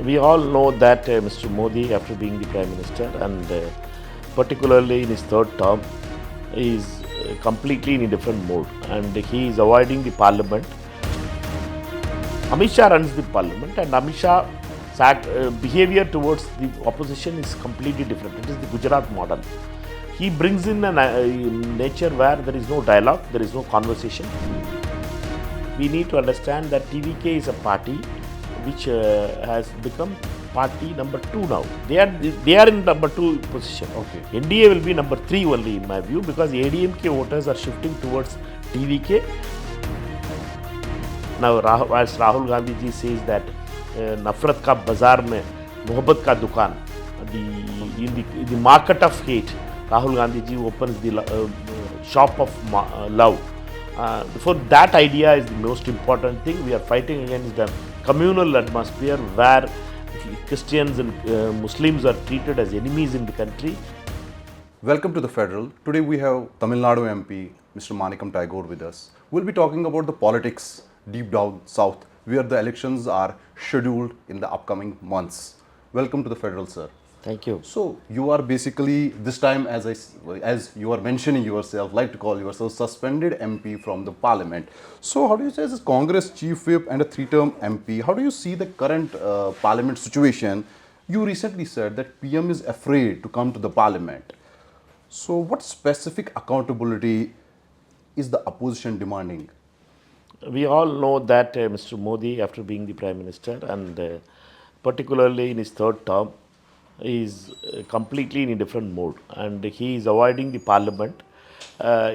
We all know that Mr. Modi, after being the Prime Minister and particularly in his third term, is completely in a different mode and he is avoiding the Parliament. Amit Shah runs the Parliament and Amit Shah behavior towards the opposition is completely different. It is the Gujarat model. He brings in a nature where there is no dialogue, there is no conversation. We need to understand that TVK is a party which has become party number 2 now. They are in number 2 position. Okay. NDA will be number 3 only in my view because ADMK voters are shifting towards TVK. Now, as Rahul Gandhi ji says that Nafrat ka bazaar mein mohabbat ka dukaan, in the market of hate, Rahul Gandhi ji opens the shop of love. For that idea is the most important thing. We are fighting against the communal atmosphere where Christians and Muslims are treated as enemies in the country. Welcome to the Federal. Today we have Tamil Nadu MP Mr. Manickam Tagore with us. We'll be talking about the politics deep down south where the elections are scheduled in the upcoming months. Welcome to the Federal, sir. Thank you. So you are basically this time, as you are mentioning yourself, like to call yourself suspended MP from the Parliament. So how do you say as a Congress chief whip and a 3-term MP, how do you see the current Parliament situation? You recently said that PM is afraid to come to the Parliament. So what specific accountability is the opposition demanding? We all know that Mr. Modi, after being the Prime Minister and particularly in his third term, is completely in a different mode and he is avoiding the Parliament.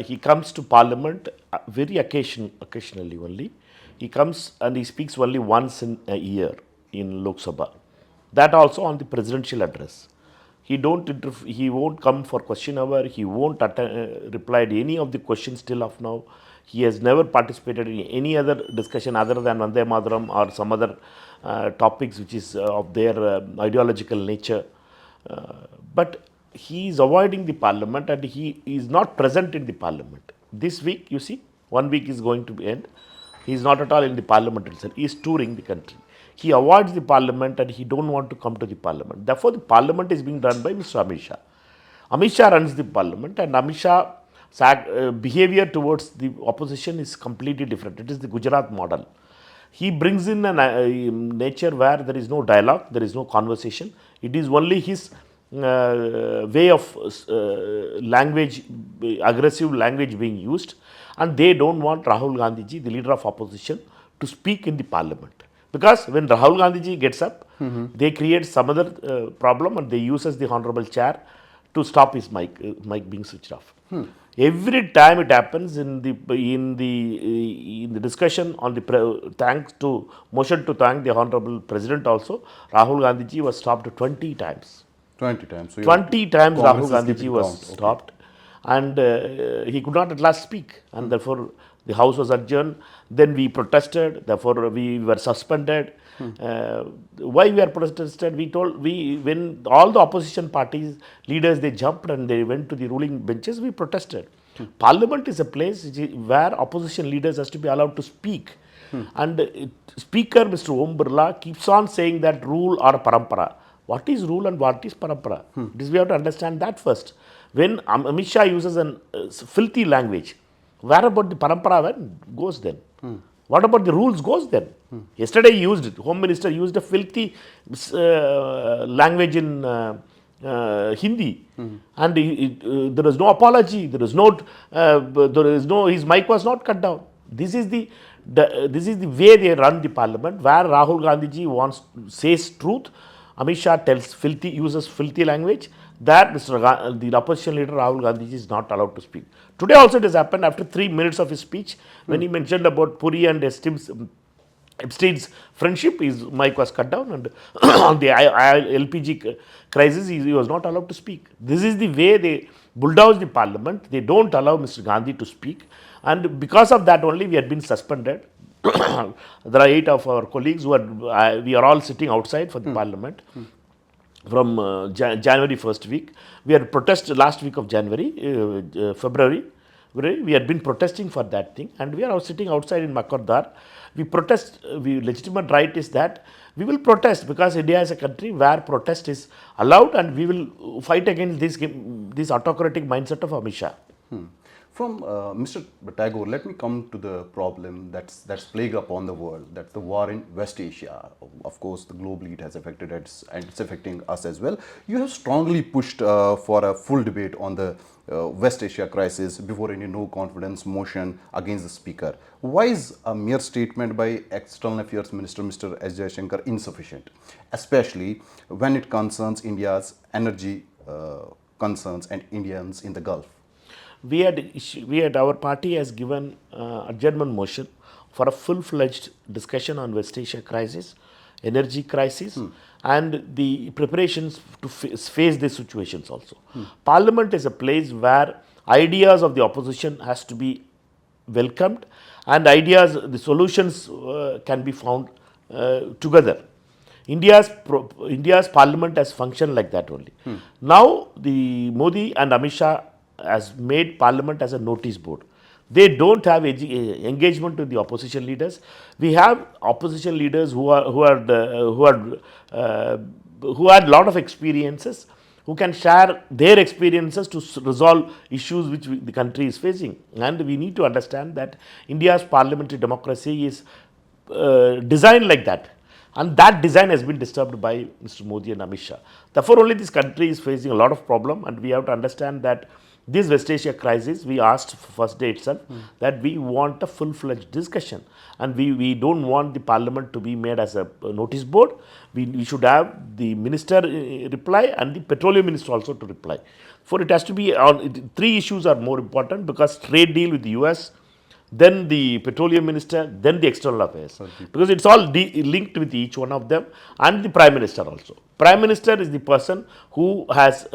He comes to Parliament very occasionally only. He comes and he speaks only once in a year in Lok Sabha. That also on the presidential address. He won't come for question hour. He won't reply to any of the questions till of now. He has never participated in any other discussion other than Vande Mataram or some other topics which is of their ideological nature. But he is avoiding the Parliament and he is not present in the Parliament. This week, you see, 1 week is going to end. He is not at all in the Parliament itself. He is touring the country. He avoids the Parliament and he don't want to come to the Parliament. Therefore, the Parliament is being done by Mr. Amit Shah. Amit Shah runs the Parliament and Amit Shah behavior towards the opposition is completely different. It is the Gujarat model. He brings in a nature where there is no dialogue, there is no conversation. It is only his way of language, aggressive language being used, and they don't want Rahul Gandhi ji, the leader of opposition, to speak in the Parliament. Because when Rahul Gandhi ji gets up, they create some other problem and they use as the honorable chair to stop his mic being switched off. Every time it happens in the discussion on the motion to thank the honorable president also, Rahul Gandhi ji was stopped 20 times. 20 times. So 20 times Rahul Gandhi ji was count. stopped and he could not at last speak and therefore the house was adjourned. Then we protested, therefore we were suspended. Why we are protested? When all the opposition parties leaders they jumped and they went to the ruling benches, we protested. Parliament is a place where opposition leaders has to be allowed to speak. And Speaker Mr. Om Birla keeps on saying that rule or parampara. What is rule and what is parampara? We have to understand that first. When Amit Shah uses a filthy language, where about the parampara goes then? What about the rules goes then? Yesterday Home Minister used a filthy language in Hindi and there is no apology, his mic was not cut down. This is the way they run the Parliament, where Rahul Gandhi ji says truth, Amit Shah uses filthy language. That the opposition leader Rahul Gandhi ji is not allowed to speak. Today also it has happened after 3 minutes of his speech when he mentioned about Puri and Epstein's friendship, his mic was cut down and on the LPG crisis he was not allowed to speak. This is the way they bulldoze the Parliament. They don't allow Mr. Gandhi to speak and because of that only we had been suspended. There are 8 of our colleagues who are, we are all sitting outside for the Parliament. From January first week. We had protest last week of February. We had been protesting for that thing, and we are sitting outside in Makardar. We protest, legitimate right is that we will protest because India is a country where protest is allowed, and we will fight against this autocratic mindset of Amit Shah. From Mr. Tagore, let me come to the problem that's plagued upon the world. That's the war in West Asia. Of course, globally it has affected us, and it's affecting us as well. You have strongly pushed for a full debate on the West Asia crisis before any no confidence motion against the speaker. Why is a mere statement by External Affairs Minister Mr. S. Jaishankar insufficient, especially when it concerns India's energy concerns and Indians in the Gulf? We had our party has given adjournment motion for a full-fledged discussion on West Asia crisis, energy crisis, and the preparations to face these situations also. Parliament is a place where ideas of the opposition has to be welcomed, and ideas, the solutions can be found together. India's parliament has functioned like that only. Now the Modi and Amit Shah has made parliament as a notice board. They don't have engagement with the opposition leaders. We have opposition leaders who had a lot of experiences, who can share their experiences to resolve issues which the country is facing. And we need to understand that India's parliamentary democracy is designed like that. And that design has been disturbed by Mr. Modi and Amit Shah. Therefore, only this country is facing a lot of problem, and we have to understand that this West Asia crisis, we asked first day itself that we want a full-fledged discussion, and we don't want the parliament to be made as a notice board. We should have the minister reply and the petroleum minister also to reply. For it has to be on, three issues are more important, because trade deal with the US, then the petroleum minister, then the external affairs. Because it's all linked with each one of them, and the prime minister also. Prime minister is the person who has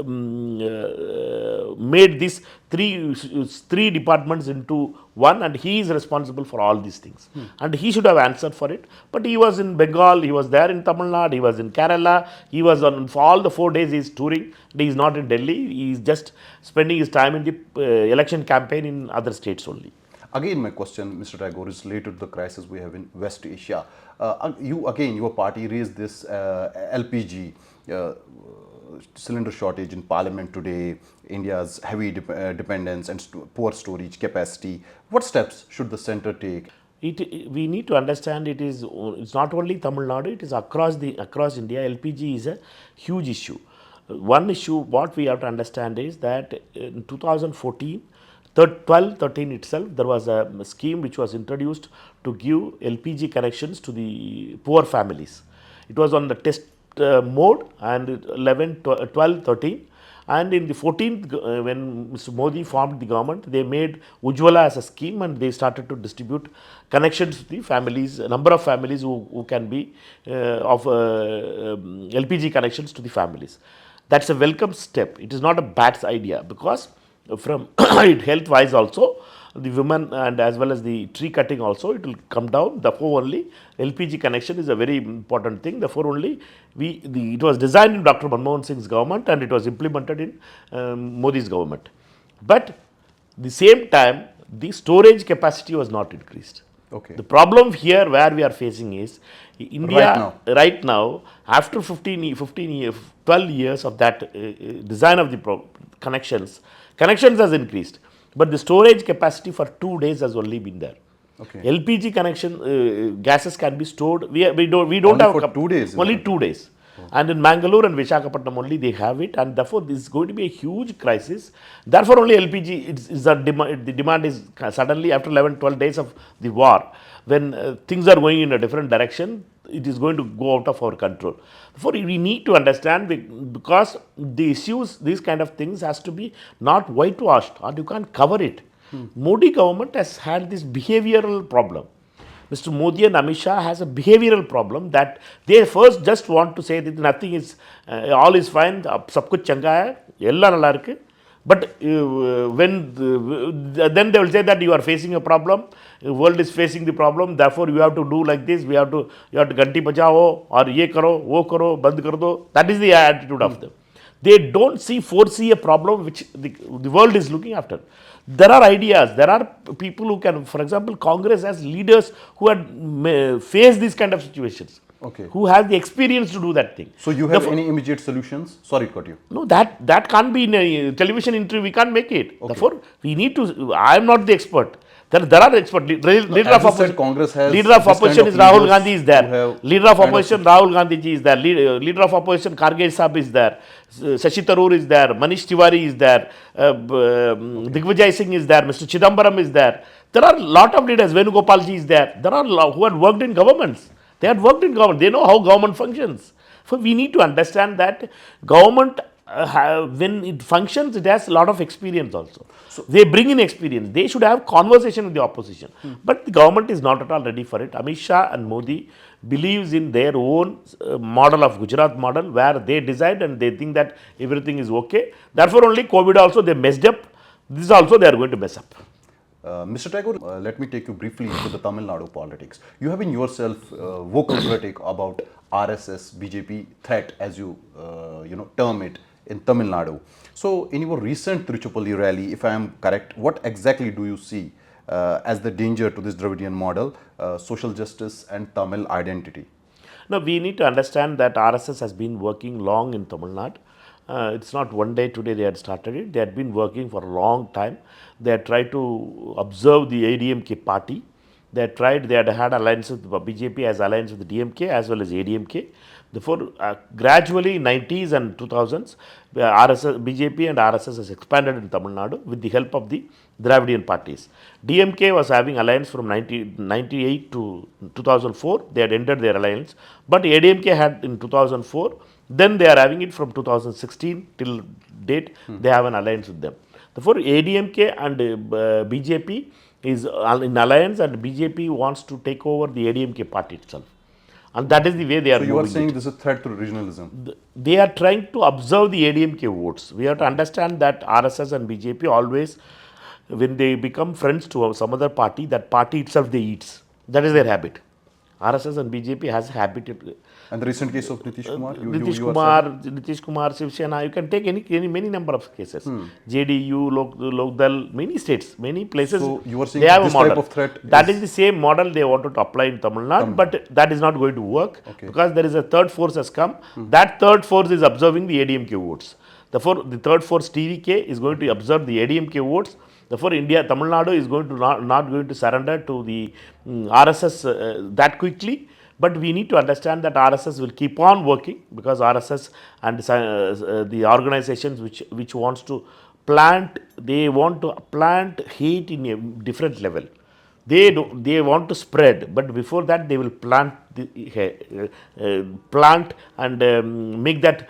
made these three departments into one, and he is responsible for all these things. And he should have answered for it. But he was in Bengal, he was there in Tamil Nadu, he was in Kerala, he was on, for all the 4 days he is touring. He is not in Delhi, he is just spending his time in the election campaign in other states only. Again, my question, Mr. Tagore, is related to the crisis we have in West Asia. Your party raised this LPG cylinder shortage in Parliament today, India's heavy dependence and poor storage capacity. What steps should the centre take? We need to understand it's not only Tamil Nadu, it is across India. LPG is a huge issue. One issue what we have to understand is that in 2014, 12-13 itself, there was a scheme which was introduced to give LPG connections to the poor families. It was on the test mode, and 11, 12, 13. And in the 14th, when Mr. Modi formed the government, they made Ujjwala as a scheme, and they started to distribute connections to the families, a number of families who can be of LPG connections to the families. That's a welcome step. It is not a bad idea, because from health wise also, the women and as well as the tree cutting also, it will come down. Therefore only LPG connection is a very important thing. Therefore only it was designed in Dr. Manmohan Singh's government, and it was implemented in Modi's government. But the same time, the storage capacity was not increased. Okay. The problem here where we are facing is India right now after 12 years of that design of the connections has increased, but the storage capacity for 2 days has only been there. Okay. LPG connection gases can be stored. We don't only have for 2 days. Only 2 days. And in Mangalore and Visakhapatnam only they have it, and therefore this is going to be a huge crisis. Therefore only LPG the demand is suddenly after 11-12 days of the war, when things are going in a different direction, it is going to go out of our control. Therefore we need to understand, because the issues, these kind of things has to be not whitewashed, or you can't cover it. Modi government has had this behavioral problem. Mr. Modi and Amit Shah has a behavioral problem, that they first just want to say that nothing is, all is fine, sab kuch changa hai, ella nalla irukku. But then they will say that you are facing a problem, the world is facing the problem, therefore you have to do like this, you have to ganti bachao, or ye karo, wo karo, band kar do. That is the attitude of them. They don't foresee a problem which the world is looking after. There are ideas, there are people who can, for example, Congress has leaders who had faced these kind of situations. Okay. Who has the experience to do that thing. So you have any immediate solutions? Sorry to cut you. No, that can't be in a television interview. We can't make it. Okay. Therefore, we need to. I am not the expert. There are experts. Leader of opposition. Congress has leader of opposition is Rahul Gandhi is there. Leader of opposition Rahul Gandhi ji is there. Leader of opposition Kharge Sahab is there. Shashi Tharoor is there. Manish Tiwari is there. Digvijay Singh is there. Mr. Chidambaram is there. There are a lot of leaders. Venugopal ji is there. There are who had worked in governments. They had worked in government. They know how government functions. So we need to understand that government, when it functions, it has a lot of experience also. So they bring in experience. They should have conversation with the opposition. But the government is not at all ready for it. Amit Shah and Modi believes in their own model of Gujarat model, where they decide and they think that everything is okay. Therefore, only COVID also they messed up. This also they are going to mess up. Mr. Tagore, let me take you briefly into the Tamil Nadu politics. You have been yourself vocal critic about RSS BJP threat, as you term it, in Tamil Nadu. So, in your recent Tiruchirappalli rally, if I am correct, what exactly do you see as the danger to this Dravidian model, social justice and Tamil identity? Now, we need to understand that RSS has been working long in Tamil Nadu. It's not one day today they had started it. They had been working for a long time. They had tried to observe the ADMK party. They had had alliance with BJP as alliance with the DMK as well as ADMK. Therefore, gradually in 90s and 2000s, BJP and RSS has expanded in Tamil Nadu with the help of the Dravidian parties. DMK was having alliance from 1998 to 2004. They had ended their alliance. But ADMK had in 2004. Then they are having it from 2016 till date. They have an alliance with them. Therefore, ADMK and BJP is in alliance, and BJP wants to take over the ADMK party itself. And that is the way they are moving. So you are saying this is a threat to regionalism? They are trying to observe the ADMK votes. We have to understand that RSS and BJP always, when they become friends to some other party, that party itself they eat. That is their habit. RSS and BJP has a habit. And the recent case of Nitish Kumar? Nitish Kumar, Shiv Sena, you can take many number of cases. JDU, Lokdal, many states, many places. So you are saying they have this a model. Type of threat that is the same model they wanted to apply in Tamil Nadu, but that is not going to work because there is a third force has come. That third force is observing the ADMK votes. Therefore, the third force TVK is going to observe the ADMK votes. Therefore, Tamil Nadu is going to not going to surrender to the RSS that quickly. But we need to understand that RSS will keep on working because RSS and the organizations which wants to they want to plant hate in a different level. They want to spread, but before that they will plant and make that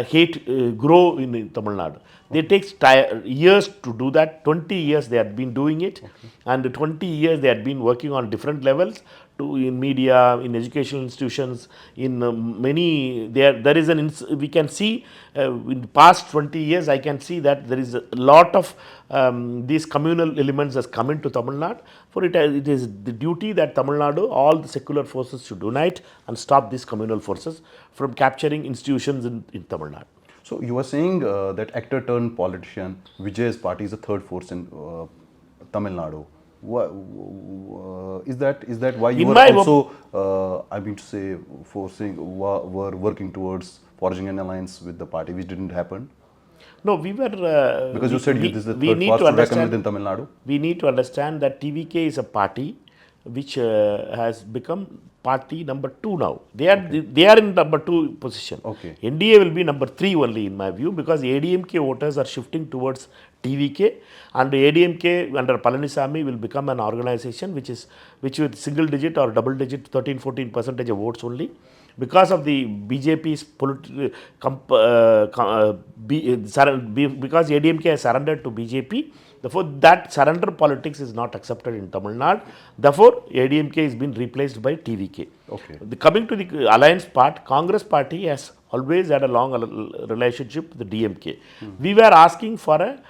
hate grow in Tamil Nadu. They take years to do that. 20 years they had been doing it, and 20 years they had been working on different levels. In media, in educational institutions, in many, there is we can see in the past 20 years, I can see that there is a lot of these communal elements has come into Tamil Nadu. For it is the duty that Tamil Nadu, all the secular forces should unite and stop these communal forces from capturing institutions in Tamil Nadu. So you are saying that actor turned politician, Vijay's party is a third force in Tamil Nadu. Is that why you were also, I mean to say, were working towards forging an alliance with the party, which didn't happen? No, we were... because you said this is the third force to reckon with in Tamil Nadu. We need to understand that TVK is a party which has become party number 2 now. They are in number 2 position. Okay. NDA will be number 3 only in my view, because ADMK voters are shifting towards TVK, and ADMK under Palanisamy will become an organization which with single digit or double digit 13-14% of votes only. Because of the BJP's because ADMK has surrendered to BJP, therefore that surrender politics is not accepted in Tamil Nadu. Therefore, ADMK is been replaced by TVK. Okay. Coming to the alliance part, Congress party has always had a long relationship with the DMK. We were asking for a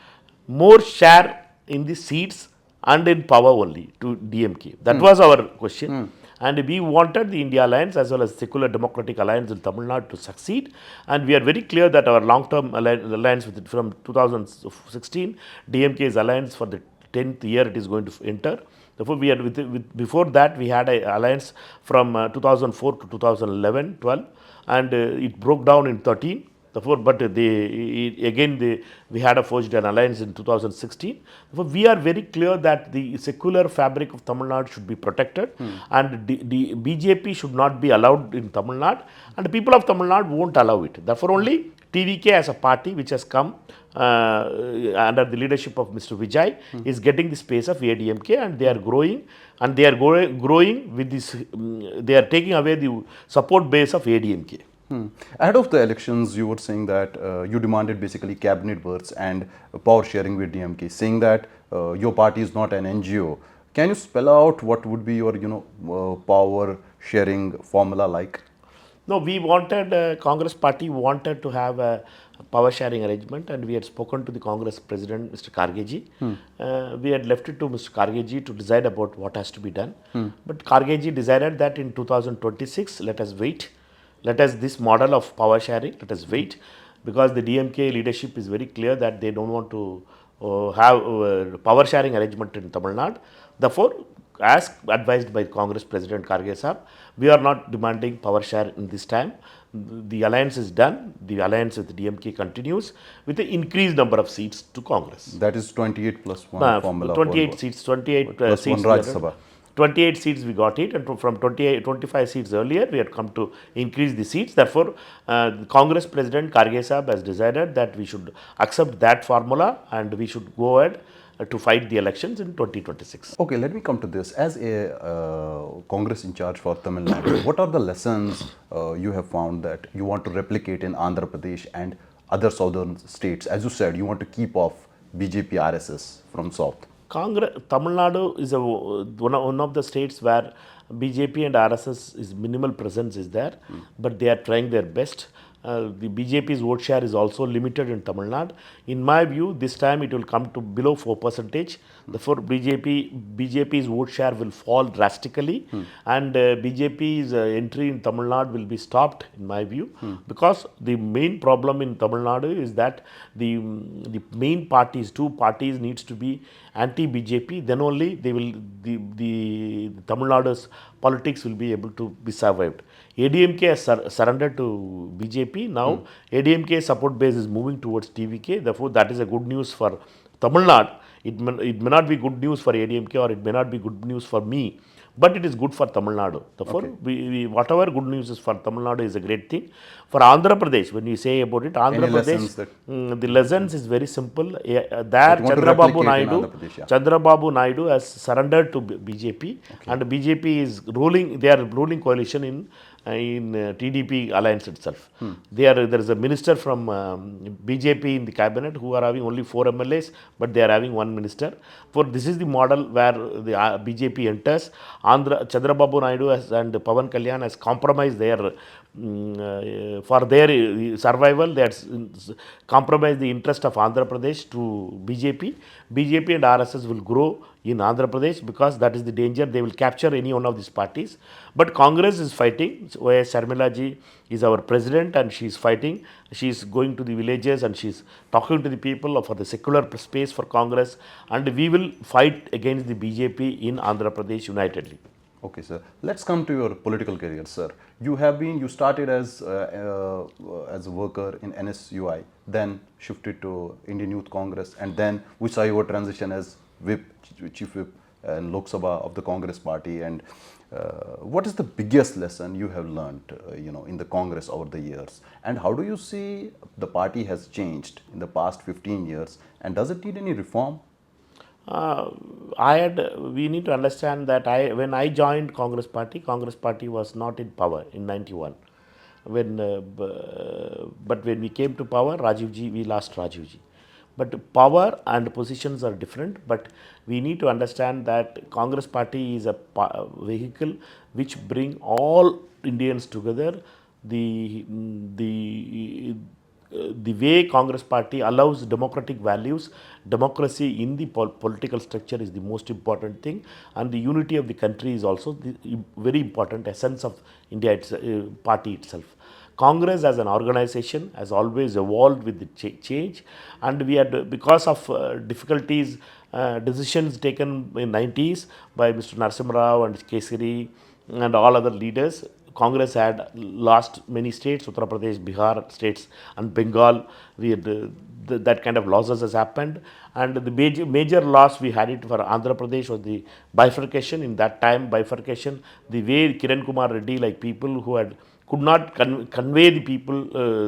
more share in the seats and in power only to DMK. That was our question. And we wanted the India Alliance as well as Secular Democratic Alliance in Tamil Nadu to succeed. And we are very clear that our long-term alliance with it from 2016, DMK's alliance for the 10th year it is going to enter. Therefore, we had before that we had an alliance from 2004 to 2011, 12, and it broke down in 13. Therefore, but we had a forged an alliance in 2016. Therefore, we are very clear that the secular fabric of Tamil Nadu should be protected, and the BJP should not be allowed in Tamil Nadu, and the people of Tamil Nadu won't allow it. Therefore, only TVK as a party which has come under the leadership of Mr. Vijay is getting the space of ADMK, and they are growing, and they are growing with this. They are taking away the support base of ADMK. Ahead of the elections, you were saying that you demanded basically cabinet berths and power sharing with DMK, saying that your party is not an NGO. Can you spell out what would be your power sharing formula like? No, we wanted, Congress party wanted to have a power sharing arrangement, and we had spoken to the Congress president, Mr. Kargeji. We had left it to Mr. Kargeji to decide about what has to be done. But Kargeji decided that in 2026, let us wait. Let us, this model of power sharing, let us wait, because the DMK leadership is very clear that they don't want to have power sharing arrangement in Tamil Nadu. Therefore, as advised by Congress President Karge Sahab, we are not demanding power share in this time. The alliance is done. The alliance with the DMK continues with the increased number of seats to Congress. That is 28 plus 1 formula. 28 seats, 28 plus seats. 1 Rajya Sabha. 28 seats we got it, and from 25 seats earlier we had come to increase the seats. Therefore, the Congress President Karge Sahab has decided that we should accept that formula and we should go ahead to fight the elections in 2026. Okay, let me come to this. As a Congress in charge for Tamil Nadu, what are the lessons you have found that you want to replicate in Andhra Pradesh and other southern states? As you said, you want to keep off BJP RSS from south. Tamil Nadu is one of the states where BJP and RSS is minimal presence is there, but they are trying their best. The BJP's vote share is also limited in Tamil Nadu. In my view, this time it will come to below 4%. Therefore, BJP's vote share will fall drastically, and BJP's entry in Tamil Nadu will be stopped, in my view, because the main problem in Tamil Nadu is that the main parties, two parties, needs to be anti-BJP. Then only they will the Tamil Nadu's politics will be able to be survived. ADMK has surrendered to BJP. Now, ADMK support base is moving towards TVK. Therefore, that is a good news for Tamil Nadu. It may not be good news for ADMK, or it may not be good news for me, but it is good for Tamil Nadu. Therefore, whatever good news is for Tamil Nadu is a great thing. For Andhra Pradesh, when you say about it, Andhra Pradesh, the lessons is very simple. There, Chandrababu Naidu has surrendered to BJP, and BJP is ruling. They are ruling coalition in TDP alliance itself. There is a minister from BJP in the cabinet who are having only 4 MLAs, but they are having 1 minister. For this is the model where the BJP enters. Chandrababu Naidu and Pawan Kalyan has compromised their for their survival. They has compromised the interest of Andhra Pradesh to BJP. BJP and RSS will grow in Andhra Pradesh, because that is the danger. They will capture any one of these parties. But Congress is fighting. Y.S. Sharmila ji is our president, and she is fighting. She is going to the villages and she is talking to the people for the secular space for Congress, and we will fight against the BJP in Andhra Pradesh unitedly. Okay, sir. Let's come to your political career, sir. You started as a worker in NSUI, then shifted to Indian Youth Congress, and then we saw your transition as Chief Whip and Lok Sabha of the Congress party. And what is the biggest lesson you have learned, in the Congress over the years? And how do you see the party has changed in the past 15 years? And does it need any reform? We need to understand that when I joined Congress party was not in power in 91. But when we came to power, we lost Rajiv ji. But power and positions are different, but we need to understand that Congress party is a vehicle which bring all Indians together. The way Congress party allows democratic values, democracy in the political structure is the most important thing, and the unity of the country is also the very important essence of India party itself. Congress as an organization has always evolved with the change, and we had, because of difficulties decisions taken in 90s by Mr. Narasimha Rao and Kesari and all other leaders. Congress had lost many states, Uttar Pradesh, Bihar states and Bengal. We had, that kind of losses has happened. And the major loss we had it for Andhra Pradesh was the bifurcation. In that time, bifurcation, the way Kiran Kumar Reddy, like people who had could not convey the people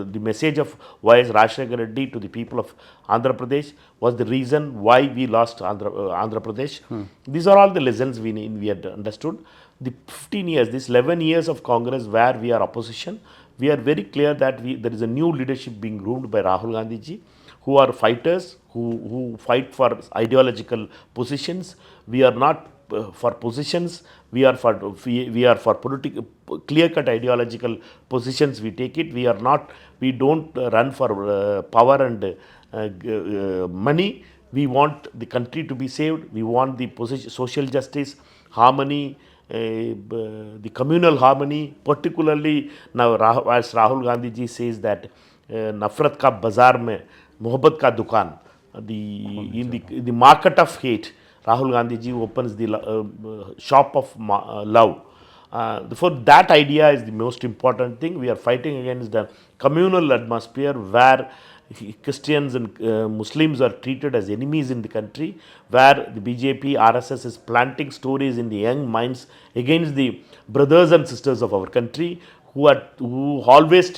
the message of Y.S. Rashtriya Reddy to the people of Andhra Pradesh was the reason why we lost Andhra Pradesh. These are all the lessons we had understood. The 15 years, this 11 years of Congress where we are opposition, we are very clear that there is a new leadership being groomed by Rahul Gandhi ji, who are fighters, who fight for ideological positions. We are not for positions, we are for political clear cut ideological positions. We take it. We don't run for power and money. We want the country to be saved. We want the social justice, harmony, the communal harmony. Particularly now, as Rahul Gandhi ji says that nafrat ka bazaar mein mohabbat ka dukaan, in the market of hate, Rahul Gandhi ji opens the shop of love. Therefore, that idea is the most important thing. We are fighting against the communal atmosphere where Christians and Muslims are treated as enemies in the country, where the BJP, RSS is planting stories in the young minds against the brothers and sisters of our country who always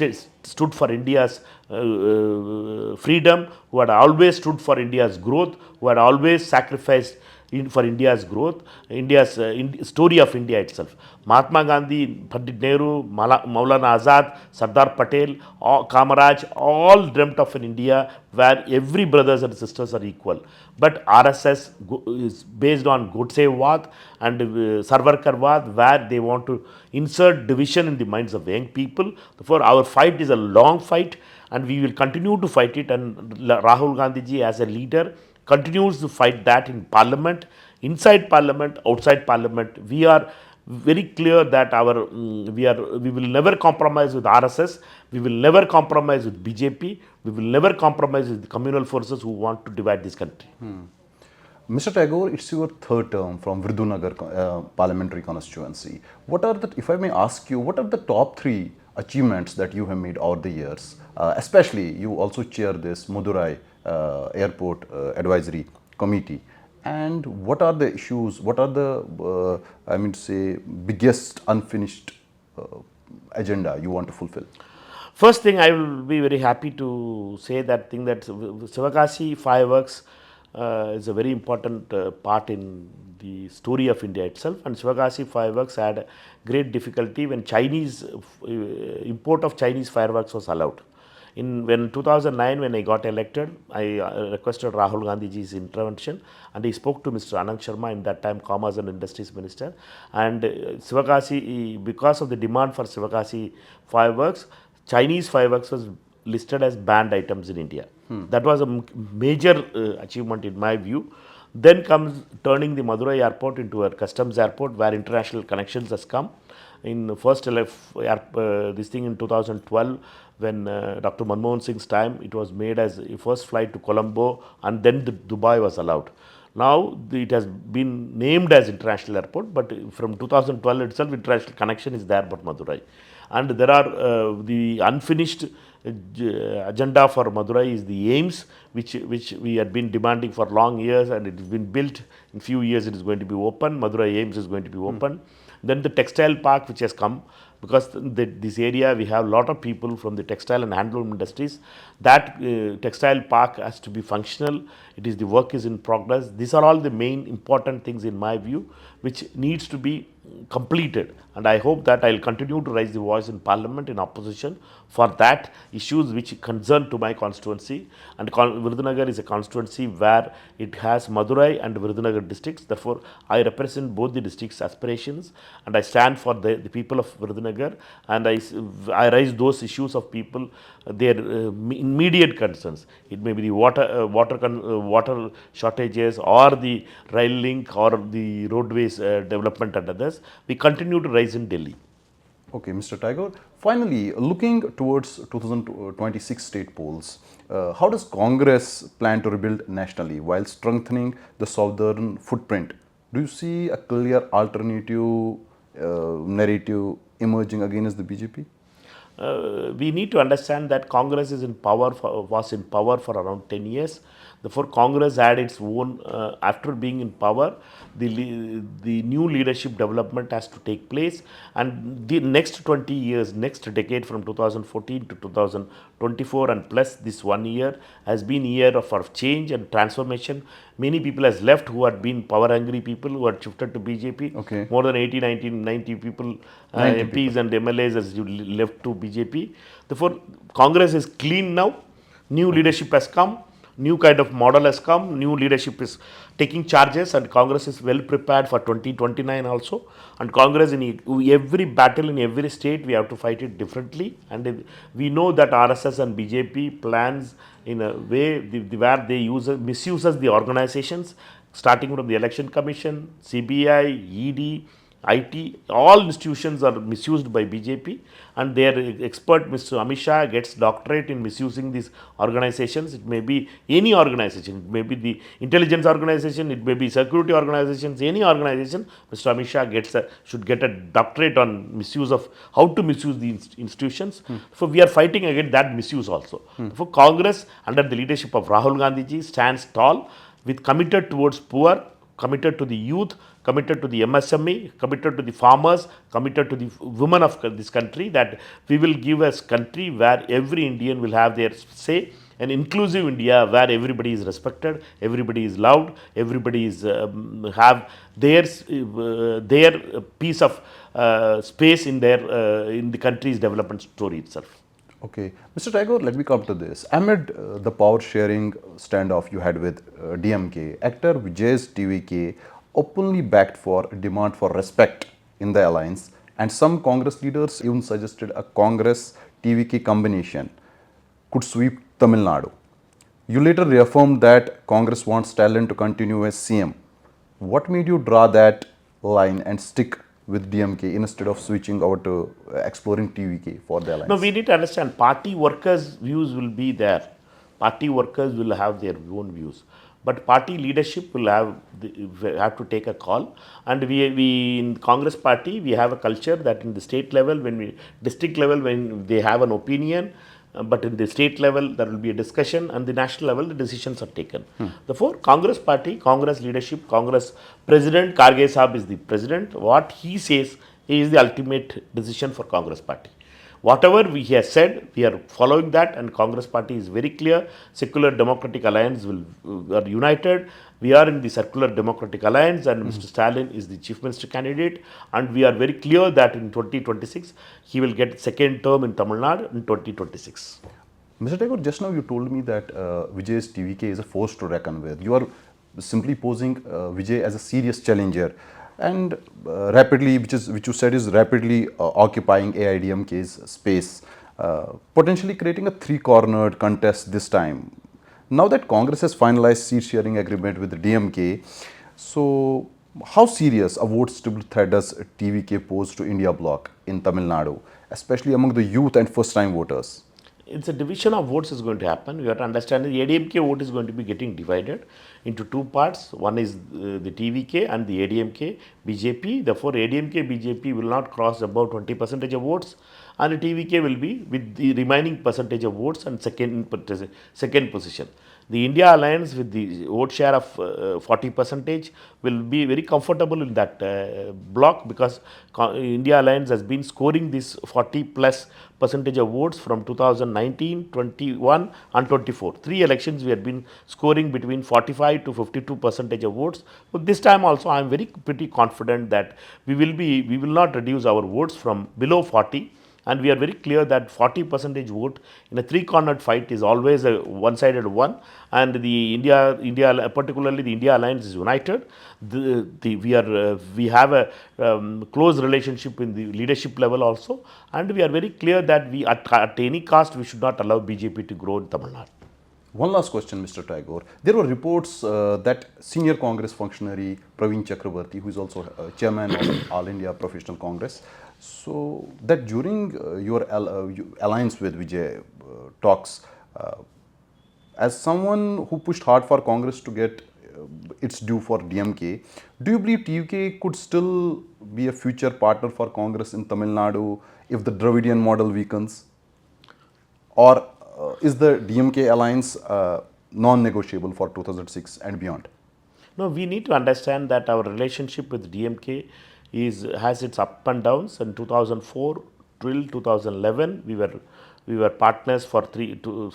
stood for India's freedom, who had always stood for India's growth, who had always sacrificed for India's growth, India's story of India itself. Mahatma Gandhi, Pandit Nehru, Maulana Azad, Sardar Patel, Kamaraj, all dreamt of an India where every brothers and sisters are equal. But RSS is based on Godsevad and Sarvarkarvad, where they want to insert division in the minds of the young people. Therefore, our fight is a long fight and we will continue to fight it. And Rahul Gandhi ji as a leader continues to fight that in Parliament, inside Parliament, outside Parliament. We are very clear that we will never compromise with RSS, we will never compromise with BJP, we will never compromise with the communal forces who want to divide this country. Mr. Tagore, it's your third term from Virudhunagar Parliamentary Constituency. What are the, if I may ask you, what are the top three achievements that you have made over the years? Especially, you also chair this Madurai Airport Advisory Committee. And what are the issues? What are the, biggest unfinished agenda you want to fulfill? First thing, I will be very happy to say that Sivakasi fireworks is a very important part in the story of India itself. And Sivakasi fireworks had great difficulty when import of Chinese fireworks was allowed. When 2009, when I got elected, I requested Rahul Gandhi ji's intervention, and he spoke to Mr. Anand Sharma, in that time Commerce and Industries Minister. And Sivakasi, because of the demand for Sivakasi fireworks, Chinese fireworks was listed as banned items in India. That was a major achievement in my view. Then comes turning the Madurai airport into a customs airport where international connections has come. In this thing in 2012, when Dr. Manmohan Singh's time, it was made as a first flight to Colombo, and then Dubai was allowed. Now it has been named as international airport, but from 2012 itself, international connection is there but Madurai. And there are the unfinished agenda for Madurai is the aims, which we had been demanding for long years, and it has been built. In few years it is going to be open. Madurai aims is going to be open. Then the textile park which has come, because this area we have a lot of people from the textile and handloom industries. That textile park has to be functional. The work is in progress. These are all the main important things in my view, which needs to be completed. And I hope that I will continue to raise the voice in Parliament in opposition for that issues which concern to my constituency. And Virudhunagar is a constituency where it has Madurai and Virudhunagar districts. Therefore, I represent both the districts' aspirations, and I stand for the people of Virudhunagar, and I raise those issues of people, their immediate concerns. It may be the water shortages, or the rail link, or the roadways development and others. We continue to raise in Delhi. Okay, Mr. Tagore. Finally, looking towards 2026 state polls, how does Congress plan to rebuild nationally while strengthening the southern footprint? Do you see a clear alternative narrative emerging against the BJP? We need to understand that Congress is in power was in power for around 10 years. Therefore, Congress had its own, after being in power, the new leadership development has to take place. And the next 20 years, next decade from 2014 to 2024 and plus this 1 year has been a year of change and transformation. Many people has left who had been power hungry people who had shifted to BJP. Okay. More than 80, 90, 90 people, 90 MPs people. and MLAs has left to BJP. Therefore, Congress is clean now. New leadership has come. New kind of model has come. New leadership is taking charges, and Congress is well prepared for 2029 also. And Congress in every battle in every state we have to fight it differently. And we know that RSS and BJP plans in a way where they misuses the organizations, starting from the Election Commission, CBI, ED, IT, all institutions are misused by BJP, and their expert Mr. Amit Shah gets doctorate in misusing these organizations. It may be any organization, it may be the intelligence organization, it may be security organizations, any organization. Mr. Amit Shah should get a doctorate on misuse of how to misuse the institutions. So we are fighting against that misuse also. For Congress, under the leadership of Rahul Gandhi ji, stands tall with committed towards poor, committed to the youth, committed to the MSME, committed to the farmers, committed to the women of this country, that we will give a country where every Indian will have their say, an inclusive India where everybody is respected, everybody is loved, everybody is have their piece of space in in the country's development story itself. Okay. Mr. Tagore, let me come to this. Amid the power sharing standoff you had with DMK, actor Vijay's TVK openly backed for a demand for respect in the alliance, and some Congress leaders even suggested a Congress TVK combination could sweep Tamil Nadu. You later reaffirmed that Congress wants Stalin to continue as CM. What made you draw that line and stick with DMK instead of switching over to exploring TVK for the alliance? No, we need to understand party workers' views will be there. Party workers will have their own views. But party leadership will have to take a call. And we in Congress party, we have a culture that in the state level, district level, when they have an opinion, but in the state level, there will be a discussion, and the national level, the decisions are taken. Therefore, Congress party, Congress leadership, Congress president, Karge Sahab is the president. What he says is the ultimate decision for Congress party. Whatever he has said, we are following that, and Congress party is very clear. Secular Democratic Alliance are united. We are in the Secular Democratic Alliance, and Mr. Stalin is the Chief Minister candidate, and we are very clear that in 2026 he will get second term in Tamil Nadu in 2026. Mr. Tagore, just now you told me that Vijay's TVK is a force to reckon with. You are simply posing Vijay as a serious challenger, and rapidly, which you said is rapidly occupying AIDMK's space, potentially creating a three-cornered contest this time. Now that Congress has finalized seat sharing agreement with the DMK, so how serious a vote stable threat does TVK pose to India bloc in Tamil Nadu, especially among the youth and first-time voters? It's a division of votes is going to happen. You have to understand the ADMK vote is going to be getting divided into two parts. One is the TVK and the ADMK BJP. Therefore, ADMK BJP will not cross about 20% of votes, and the TVK will be with the remaining percentage of votes and second position. The India Alliance with the vote share of 40% will be very comfortable in that block, because India Alliance has been scoring this 40 plus percentage of votes from 2019, 21 and 24. Three elections we have been scoring between 45 to 52% of votes. But this time also I am pretty confident that we will not reduce our votes from below 40. And we are very clear that 40% vote in a three-cornered fight is always a one-sided one. And the particularly the India Alliance is united. We have a close relationship in the leadership level also. And we are very clear that at any cost we should not allow BJP to grow in Tamil Nadu. One last question, Mr. Tagore. There were reports that senior Congress functionary Praveen Chakrabarti, who is also chairman of All India Professional Congress, So that during your alliance with Vijay talks, uh, as someone who pushed hard for Congress to get its due for DMK, do you believe TUK could still be a future partner for Congress in Tamil Nadu if the Dravidian model weakens? Or is the DMK alliance non-negotiable for 2006 and beyond? No, we need to understand that our relationship with DMK has its up and downs. In 2004 till 2011, we were partners for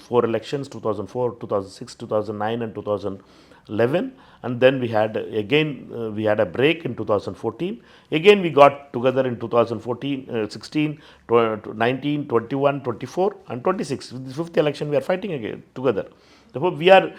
four elections: 2004, 2006, 2009, and 2011. And then we had a break in 2014. Again, we got together in 2014, 16, 19, 21, 24, and 26. With the fifth election, we are fighting again together. Therefore, we have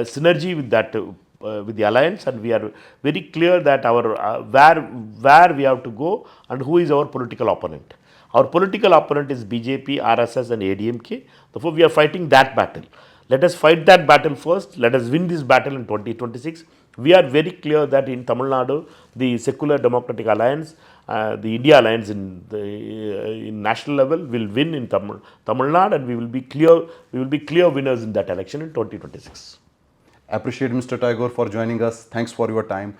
synergy with that with the alliance, and we are very clear that our where we have to go and who is our political opponent. Our political opponent is BJP, RSS, and ADMK. Therefore, we are fighting that battle. Let us fight that battle first. Let us win this battle in 2026. We are very clear that in Tamil Nadu, the Secular Democratic Alliance, the India Alliance in national level will win in Tamil Nadu, and we will be clear. We will be clear winners in that election in 2026. Appreciate Mr. Tagore for joining us. Thanks for your time.